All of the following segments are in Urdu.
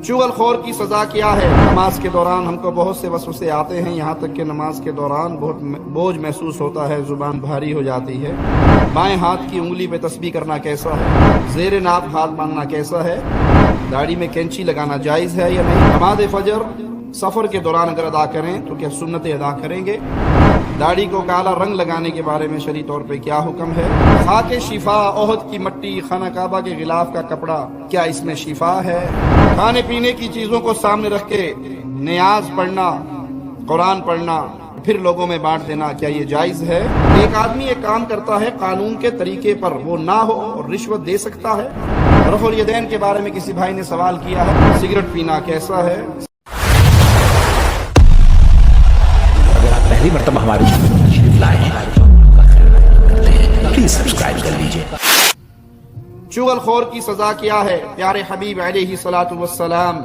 چغل خور کی سزا کیا ہے؟ نماز کے دوران ہم کو بہت سے وسوسے آتے ہیں، یہاں تک کہ نماز کے دوران بہت بوجھ محسوس ہوتا ہے، زبان بھاری ہو جاتی ہے۔ بائیں ہاتھ کی انگلی پہ تسبیح کرنا کیسا ہے؟ زیر ناف ہاتھ باندھنا کیسا ہے؟ داڑھی میں کینچی لگانا جائز ہے یا نہیں؟ نماز فجر سفر کے دوران اگر ادا کریں تو کیا سنتیں ادا کریں گے؟ داڑھی کو کالا رنگ لگانے کے بارے میں شرعی طور پہ کیا حکم ہے؟ خاک شفا، احد کی مٹی، خانہ کعبہ کے غلاف کا کپڑا، کیا اس میں شفا ہے؟ کھانے پینے کی چیزوں کو سامنے رکھ کے نیاز پڑھنا، قرآن پڑھنا، پھر لوگوں میں بانٹ دینا، کیا یہ جائز ہے؟ ایک آدمی ایک کام کرتا ہے قانون کے طریقے پر، وہ نہ ہو اور رشوت دے سکتا ہے؟ رفع الیدین کے بارے میں کسی بھائی نے سوال کیا ہے۔ سگریٹ پینا کیسا ہے؟ پہلی مرتبہ ہمارے چینل پر تشریف لائے ہیں، پلیز سبسکرائب کر لیجئے۔ چغل خور کی سزا کیا ہے؟ پیارے حبیب علیہ الصلوۃ والسلام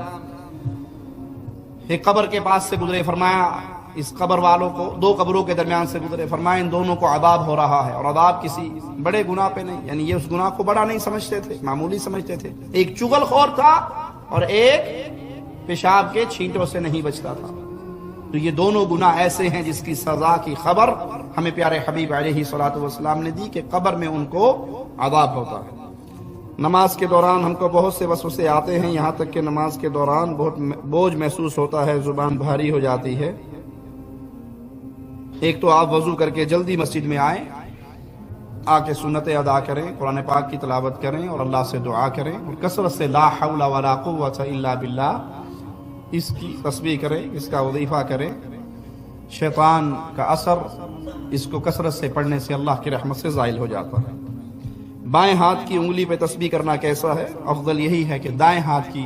ایک قبر کے پاس سے گزرے، فرمایا اس قبر والوں کو، دو قبروں کے درمیان سے گزرے، فرمایا ان دونوں کو عذاب ہو رہا ہے، اور عذاب کسی بڑے گناہ پہ نہیں، یعنی یہ اس گناہ کو بڑا نہیں سمجھتے تھے، معمولی سمجھتے تھے۔ ایک چغل خور تھا اور ایک پیشاب کے چھینٹوں سے نہیں بچتا تھا، تو یہ دونوں گناہ ایسے ہیں جس کی سزا کی خبر ہمیں پیارے حبیب علیہ الصلوۃ والسلام نے دی کہ قبر میں ان کو عذاب ہوتا ہے۔ نماز کے دوران ہم کو بہت سے وسوسے آتے ہیں، یہاں تک کہ نماز کے دوران بہت بوجھ محسوس ہوتا ہے، زبان بھاری ہو جاتی ہے۔ ایک تو آپ وضو کر کے جلدی مسجد میں آئیں، آ کے سنتیں ادا کریں، قرآن پاک کی تلاوت کریں اور اللہ سے دعا کریں، اور کثرت سے لا حول ولا قوت الا باللہ اس کی تسبیح کریں، اس کا وظیفہ کریں۔ شیطان کا اثر اس کو کثرت سے پڑھنے سے اللہ کی رحمت سے زائل ہو جاتا ہے۔ بائیں ہاتھ کی انگلی پہ تسبیح کرنا کیسا ہے؟ افضل یہی ہے کہ دائیں ہاتھ کی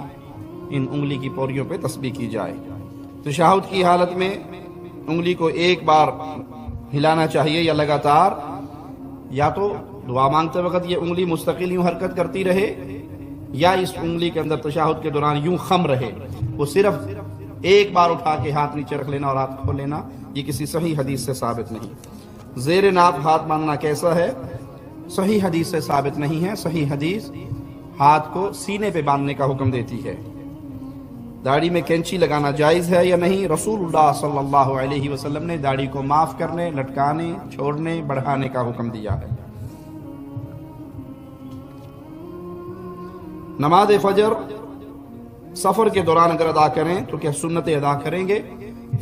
ان انگلی کی پوریوں پہ تسبیح کی جائے۔ تشہد کی حالت میں انگلی کو ایک بار ہلانا چاہیے یا لگاتار، یا تو دعا مانگتے وقت یہ انگلی مستقل یوں حرکت کرتی رہے، یا اس انگلی کے اندر تشہد کے دوران یوں خم رہے، وہ صرف ایک بار اٹھا کے ہاتھ نیچے رکھ لینا اور ہاتھ کھول لینا، یہ کسی صحیح حدیث سے ثابت نہیں۔ زیر ناف ہاتھ باندھنا کیسا ہے؟ صحیح حدیث سے ثابت نہیں ہے۔ صحیح حدیث ہاتھ کو سینے پہ باندھنے کا حکم دیتی ہے۔ داڑھی میں کینچی لگانا جائز ہے یا نہیں؟ رسول اللہ صلی اللہ علیہ وسلم نے داڑھی کو معاف کرنے، لٹکانے، چھوڑنے، بڑھانے کا حکم دیا ہے۔ نماز فجر سفر کے دوران اگر ادا کریں تو کیا سنتیں ادا کریں گے؟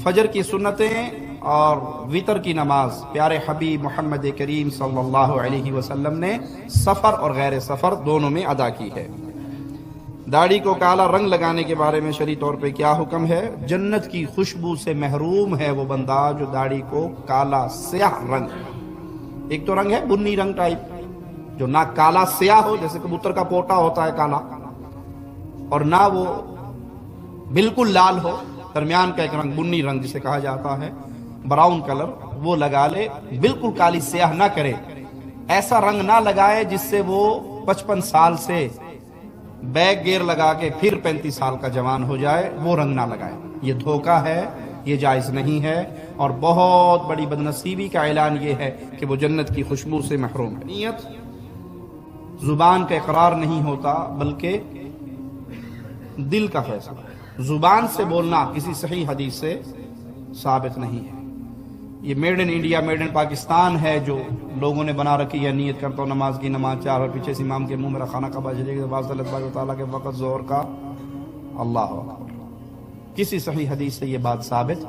فجر کی سنتیں اور وتر کی نماز پیارے حبیب محمد کریم صلی اللہ علیہ وسلم نے سفر اور غیر سفر دونوں میں ادا کی ہے۔ داڑھی کو کالا رنگ لگانے کے بارے میں شرعی طور پہ کیا حکم ہے؟ جنت کی خوشبو سے محروم ہے وہ بندہ جو داڑھی کو کالا سیاہ رنگ، ایک تو رنگ ہے بنی رنگ ٹائپ جو نہ کالا سیاہ ہو جیسے کبوتر کا پوٹا ہوتا ہے کالا، اور نہ وہ بالکل لال ہو، درمیان کا ایک رنگ بنی رنگ جسے کہا جاتا ہے، براؤن کلر، وہ لگا لے، بالکل کالی سیاہ نہ کرے۔ ایسا رنگ نہ لگائے جس سے وہ 55 سال سے بیک گیئر لگا کے پھر 35 سال کا جوان ہو جائے، وہ رنگ نہ لگائے، یہ دھوکہ ہے، یہ جائز نہیں ہے، اور بہت بڑی بدنصیبی کا اعلان یہ ہے کہ وہ جنت کی خوشبو سے محروم ہے۔ نیت زبان کا اقرار نہیں ہوتا بلکہ دل کا فیصلہ ہے۔ زبان سے بولنا کسی صحیح حدیث سے ثابت نہیں ہے۔ یہ made in India, made in Pakistan ہے جو لوگوں نے بنا رکھی ہے۔ نیت کرتا ہوں نماز کی، نماز 4 اور پیچھے سے امام کے منہ میرا خانہ کعبہ چلے گا، باز اللہ تعالیٰ کے وقت ظہر کا، اللہ اکبر۔ کسی صحیح حدیث سے یہ بات ثابت۔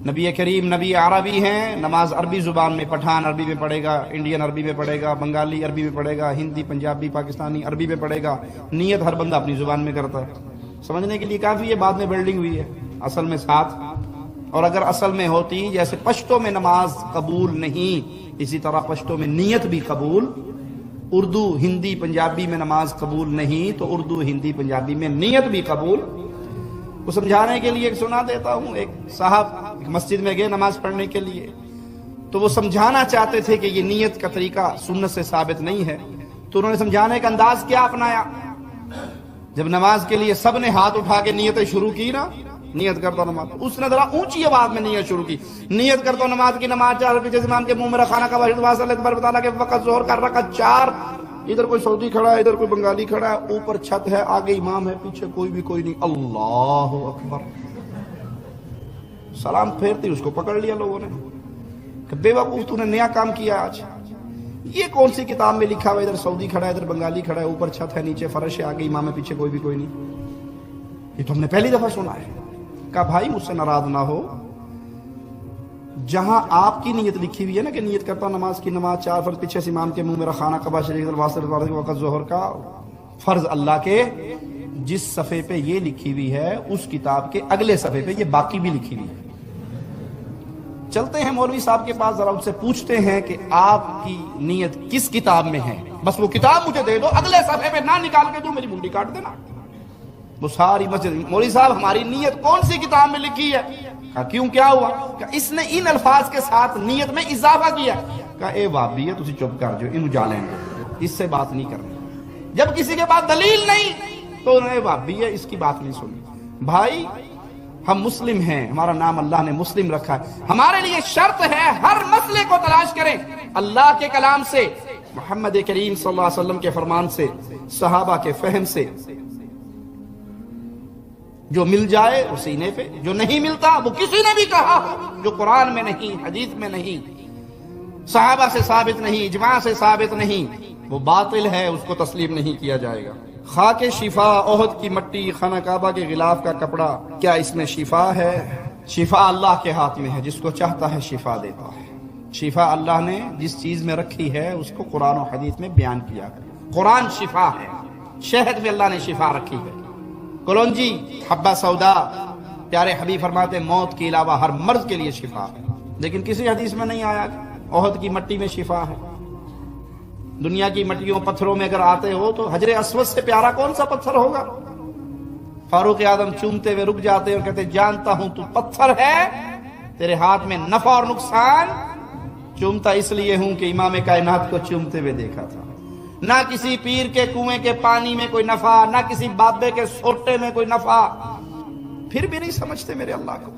نبی کریم نبی عربی ہیں، نماز عربی زبان میں، پٹھان عربی میں پڑھے گا، انڈین عربی میں پڑھے گا، بنگالی عربی میں پڑھے گا، ہندی، پنجابی، پاکستانی عربی میں پڑھے گا۔ نیت ہر بندہ اپنی زبان میں کرتا ہے، سمجھنے کے لیے کافی ہے، بعد میں بلڈنگ ہوئی ہے، اصل میں ساتھ۔ اور اگر اصل میں ہوتی، جیسے پشتو میں نماز قبول نہیں، اسی طرح پشتو میں نیت بھی قبول، اردو، ہندی، پنجابی میں نماز قبول نہیں تو اردو، ہندی، پنجابی میں نیت بھی قبول۔ کو سمجھانے کے لیے ایک سنا دیتا ہوں، ایک صاحب ایک مسجد میں گئے نماز پڑھنے کے لیے، تو وہ سمجھانا چاہتے تھے کہ یہ نیت کا طریقہ سنت سے ثابت نہیں ہے، تو انہوں نے سمجھانے کا انداز کیا اپنایا؟ جب نماز کے لیے سب نے ہاتھ اٹھا کے نیتیں شروع کی نا، نیت کرتا ہوں نماز، اس نے ذرا اونچی آواز میں نیت شروع کی، نیت کرتا ہوں نماز کی، نماز 4 پیچھے امام کے منہ میں رکھانا کا واحد واسطہ اللہ تبارک و تعالیٰ کے وقت ظہر کا رکعت 4، ادھر کوئی سعودی کھڑا ہے، ادھر کوئی بنگالی کھڑا ہے، اوپر چھت ہے، آگے امام ہے، پیچھے کوئی نہیں، اللہ اکبر، سلام پھیرتے اس کو پکڑ لیا لوگوں نے کہ بے وقوف تو نے نیا کام کیا آج، یہ کون سی کتاب میں لکھا ہوا ادھر سعودی کھڑا ہے، ادھر بنگالی کھڑا ہے، اوپر چھت ہے، نیچے فرش ہے، آگے امام ہے، پیچھے کوئی نہیں، یہ تو ہم نے پہلی دفعہ سنا ہے۔ کہا بھائی مجھ سے ناراض نہ ہو، جہاں آپ کی نیت لکھی ہوئی ہے نا کہ نیت کرتا نماز کی، نماز 4 فرض، پیچھے سے امام کے منہ میرا خانہ کعبہ شریف وقت ظہر کا فرض اللہ کے، جس صفحے پہ یہ لکھی ہوئی ہے اس کتاب کے اگلے صفحے پہ یہ باقی بھی لکھی ہوئی ہے۔ چلتے ہیں مولوی صاحب کے پاس، ذرا ان سے پوچھتے ہیں کہ آپ کی نیت کس کتاب میں ہے، بس وہ کتاب مجھے دے دو، اگلے صفحے پہ نہ نکال کے دو، میری منڈی کاٹ دینا۔ وہ ساری مسجد، مولوی صاحب ہماری نیت کون سی کتاب میں لکھی ہے؟ کہا کیوں، کیا ہوا؟ کہ اس نے ان الفاظ کے ساتھ نیت میں اضافہ کیا۔ کہا اے وہابی ہے، تسی چپ کر جو، انہوں جالیں گے، اس سے بات نہیں کرنی۔ جب کسی کے پاس دلیل نہیں تو اے وہابی ہے، اس کی بات نہیں سنی۔ بھائی ہم مسلم ہیں، ہمارا نام اللہ نے مسلم رکھا ہے، ہمارے لیے شرط ہے ہر مسئلے کو تلاش کریں اللہ کے کلام سے، محمد کریم صلی اللہ علیہ وسلم کے فرمان سے، صحابہ کے فہم سے، جو مل جائے وہ سینے پہ، جو نہیں ملتا وہ کسی نے بھی کہا جو قرآن میں نہیں، حدیث میں نہیں، صحابہ سے ثابت نہیں، اجماع سے ثابت نہیں، وہ باطل ہے، اس کو تسلیم نہیں کیا جائے گا۔ خاک شفا، احد کی مٹی، خانہ کعبہ کے غلاف کا کپڑا، کیا اس میں شفا ہے؟ شفا اللہ کے ہاتھ میں ہے، جس کو چاہتا ہے شفا دیتا ہے۔ شفا اللہ نے جس چیز میں رکھی ہے اس کو قرآن و حدیث میں بیان کیا ہے۔ قرآن شفا ہے، شہد میں اللہ نے شفا رکھی ہے، کلونجی، حبہ سودا، پیارے حبیب فرماتے ہیں موت کے علاوہ ہر مرض کے لیے شفا ہے، لیکن کسی حدیث میں نہیں آیا احد کی مٹی میں شفا ہے۔ دنیا کی مٹیوں پتھروں میں اگر آتے ہو تو حجر اسود سے پیارا کون سا پتھر ہوگا؟ فاروق اعظم چومتے ہوئے رک جاتے اور کہتے جانتا ہوں تو پتھر ہے، تیرے ہاتھ میں نفع اور نقصان، چومتا اس لیے ہوں کہ امام کائنات کو چومتے ہوئے دیکھا تھا۔ نہ کسی پیر کے کنویں کے پانی میں کوئی نفع، نہ کسی بابے کے سوٹے میں کوئی نفع، پھر بھی نہیں سمجھتے میرے اللہ کو۔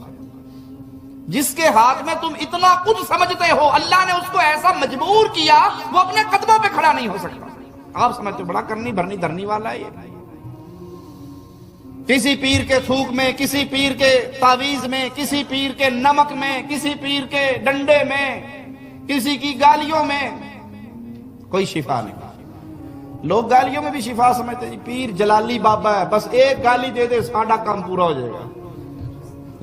جس کے ہاتھ میں تم اتنا کچھ سمجھتے ہو، اللہ نے اس کو ایسا مجبور کیا وہ اپنے قدموں پہ کھڑا نہیں ہو سکتا۔ آپ سمجھتے ہو بڑا کرنی بھرنی دھرنی والا ہے یہ، کسی پیر کے تھوک میں، کسی پیر کے تعویذ میں، کسی پیر کے نمک میں، کسی پیر کے ڈنڈے میں، کسی کی گالیوں میں کوئی شفا نہیں۔ لوگ گالیوں میں بھی شفا سمجھتے ہیں، پیر جلالی بابا ہے، بس ایک گالی دے دے ساڈا کام پورا ہو جائے گا۔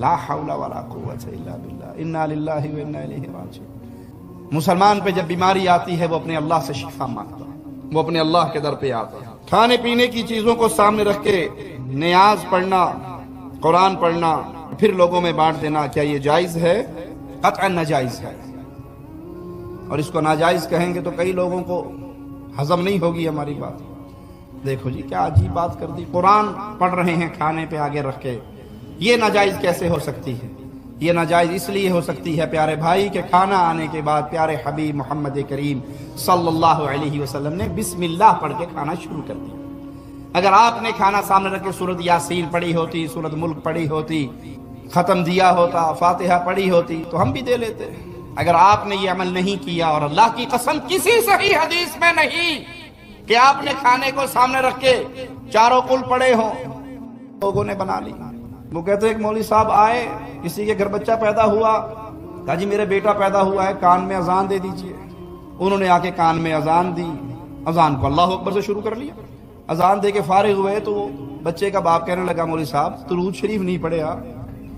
لا حول ولا قوت الا باللہ، انا للہ و انا الیہ راجعون۔ مسلمان پہ جب بیماری آتی ہے وہ اپنے اللہ سے شفا مانگتا ہے، وہ اپنے اللہ کے در پہ آتا ہے۔ کھانے پینے کی چیزوں کو سامنے رکھ کے نیاز پڑھنا، قرآن پڑھنا، پھر لوگوں میں بانٹ دینا، کیا یہ جائز ہے؟ قطعا ناجائز ہے، اور اس کو ناجائز کہیں گے تو کئی لوگوں کو ہضم نہیں ہوگی ہماری بات۔ دیکھو جی کیا عجیب بات کر دی، قرآن پڑھ رہے ہیں کھانے پہ آگے رکھ کے، یہ ناجائز کیسے ہو سکتی ہے؟ یہ ناجائز اس لیے ہو سکتی ہے پیارے بھائی کہ کھانا آنے کے بعد پیارے حبیب محمد کریم صلی اللہ علیہ وسلم نے بسم اللہ پڑھ کے کھانا شروع کر دیا۔ اگر آپ نے کھانا سامنے رکھ کے سورۃ یاسین پڑھی ہوتی، سورۃ ملک پڑھی ہوتی، ختم دیا ہوتا، فاتحہ پڑھی ہوتی تو ہم بھی دے لیتے۔ اگر آپ نے یہ عمل نہیں کیا، اور اللہ کی قسم کسی صحیح حدیث میں نہیں کہ آپ نے کھانے کو سامنے رکھ کے چاروں کل پڑے ہوں، لوگوں نے بنا لی۔ وہ کہتے ہیں کہ مولوی صاحب آئے، کسی کے گھر بچہ پیدا ہوا، کہا جی میرے بیٹا پیدا ہوا ہے، کان میں اذان دے دیجئے۔ انہوں نے آ کے کان میں اذان دی، اذان کو اللہ اکبر سے شروع کر لیا۔ اذان دے کے فارغ ہوئے تو وہ بچے کا باپ کہنے لگا مولوی صاحب درود شریف نہیں پڑھیا،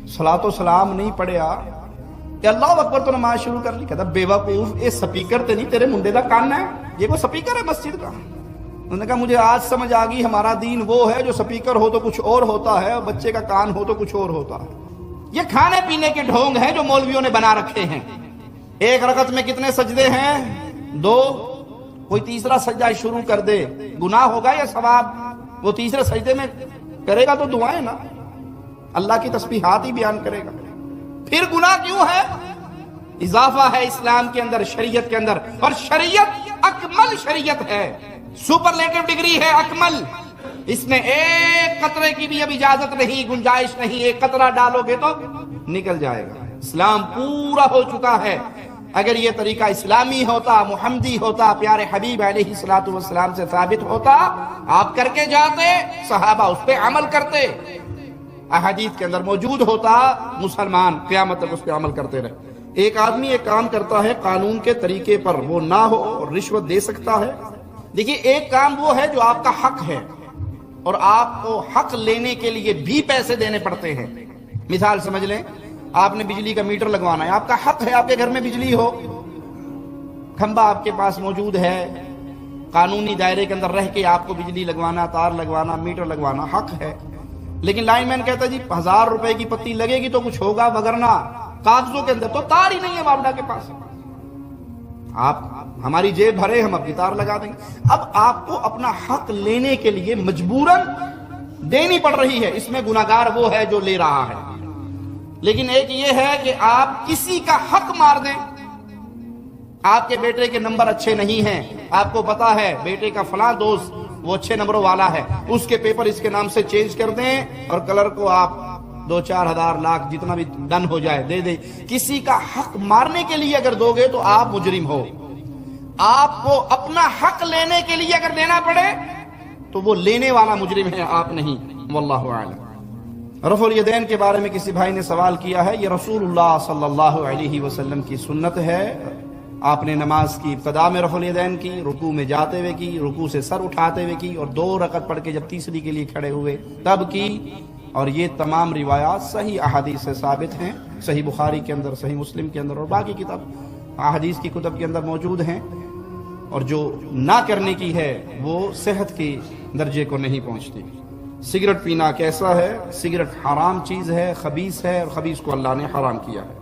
صلاۃ و سلام نہیں پڑھیا، کہ اللہ اکبر تو نماز شروع کر لی۔ کہتا بے وقوف، یہ سپیکر تے نہیں تیرے منڈے دا کان ہے، یہ کوئی سپیکر ہے مسجد کا؟ انہوں نے کہا مجھے آج سمجھ آ گئی ہمارا دین وہ ہے جو سپیکر ہو تو کچھ اور ہوتا ہے، اور بچے کا کان ہو تو کچھ اور ہوتا ہے۔ یہ کھانے پینے کے ڈھونگ ہیں جو مولویوں نے بنا رکھے ہیں۔ ایک رکعت میں کتنے سجدے ہیں؟ 2۔ کوئی تیسرا سجدہ شروع کر دے، گناہ ہوگا یا ثواب؟ وہ تیسرے سجدے میں کرے گا تو دعائیں نا، اللہ کی تسبیحات ہی بیان کرے گا، پھر گناہ کیوں ہے؟ اضافہ ہے اسلام کے اندر، شریعت کے اندر، اور شریعت اکمل شریعت ہے، سپرلیٹو ڈگری ہے اکمل۔ اس میں ایک قطرے کی بھی اب اجازت نہیں، گنجائش نہیں، ایک قطرہ ڈالو گے تو نکل جائے گا۔ اسلام پورا ہو چکا ہے، اگر یہ طریقہ اسلامی ہوتا، محمدی ہوتا، پیارے حبیب علیہ الصلوۃ والسلام سے ثابت ہوتا، آپ کر کے جاتے، صحابہ اس پہ عمل کرتے، احادیث کے اندر موجود ہوتا، مسلمان قیامت تک اس پہ عمل کرتے رہے۔ ایک آدمی ایک کام کرتا ہے قانون کے طریقے پر، وہ نہ ہو اور رشوت دے سکتا ہے۔ دیکھیے ایک کام وہ ہے جو آپ کا حق ہے اور آپ کو حق لینے کے لیے بھی پیسے دینے پڑتے ہیں۔ مثال سمجھ لیں، آپ نے بجلی کا میٹر لگوانا ہے، آپ کا حق ہے، آپ کے گھر میں بجلی ہو، کھمبا آپ کے پاس موجود ہے، قانونی دائرے کے اندر رہ کے آپ کو بجلی لگوانا، تار لگوانا، میٹر لگوانا حق ہے۔ لیکن لائن مین کہتا ہے جی 1000 روپے کی پتی لگے گی تو کچھ ہوگا، وگرنہ کاغذوں کے اندر تو تار ہی نہیں ہے باپڈا کے پاس، آپ ہماری جیب بھرے، ہم اپنی تار لگا دیں گے۔ اب آپ کو اپنا حق لینے کے لیے مجبوراً دینی پڑ رہی ہے، اس میں گناہگار وہ ہے جو لے رہا ہے۔ لیکن ایک یہ ہے کہ آپ کسی کا حق مار دیں، آپ کے بیٹے کے نمبر اچھے نہیں ہیں، آپ کو پتا ہے بیٹے کا فلاں دوست وہ اچھے نمبروں والا ہے، اس کے پیپر اس کے نام سے چینج کر دیں اور کلر کو آپ 2-4 ہزار لاکھ جتنا بھی ڈن ہو جائے دے دیں۔ کسی کا حق مارنے کے لیے اگر دو گے تو آپ مجرم ہو۔ آپ کو اپنا حق لینے کے لیے اگر دینا پڑے تو وہ لینے والا مجرم ہے، آپ نہیں۔ واللہ اعلم۔ رفع الیدین کے بارے میں کسی بھائی نے سوال کیا ہے، یہ رسول اللہ صلی اللہ علیہ وسلم کی سنت ہے، آپ نے نماز کی ابتدا میں رفع الیدین کی، رکوع میں جاتے ہوئے کی، رکوع سے سر اٹھاتے ہوئے کی، اور 2 رکعت پڑھ کے جب تیسری کے لیے کھڑے ہوئے تب کی، اور یہ تمام روایات صحیح احادیث سے ثابت ہیں، صحیح بخاری کے اندر، صحیح مسلم کے اندر اور باقی کتاب احادیث کی کتب کے اندر موجود ہیں۔ اور جو نہ کرنے کی ہے وہ صحت کے درجے کو نہیں پہنچتی۔ سگریٹ پینا کیسا ہے؟ سگریٹ حرام چیز ہے، خبیث ہے، اور خبیث کو اللہ نے حرام کیا ہے۔